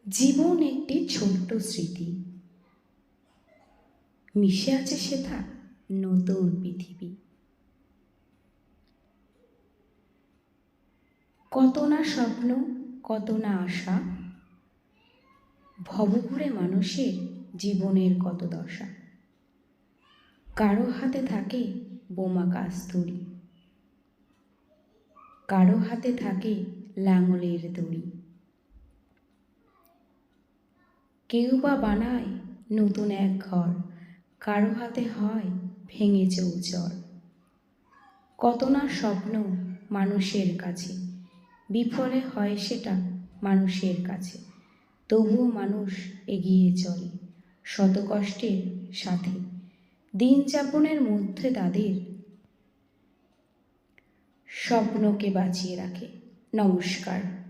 জীবন একটি ছোট্ট স্মৃতি, মিশে আছে সেথা নতুন পৃথিবী। কত না স্বপ্ন, কত না আশা, ভবঘুরে মানুষের জীবনের কত দশা। কারো হাতে থাকে বোমা কাস্তুরি, কারো হাতে থাকে লাঙলের দড়ি। কেউ বা বানায় নতুন এক ঘর, কারো হাতে হয় ভেঙে চৌচর। কত না স্বপ্ন মানুষের কাছে, বিফলে হয় সেটা মানুষের কাছে। তবুও মানুষ এগিয়ে চলে শত কষ্টের সাথে, দিন যাপনের মধ্যে তাদের স্বপ্নকে বাঁচিয়ে রাখে। নমস্কার।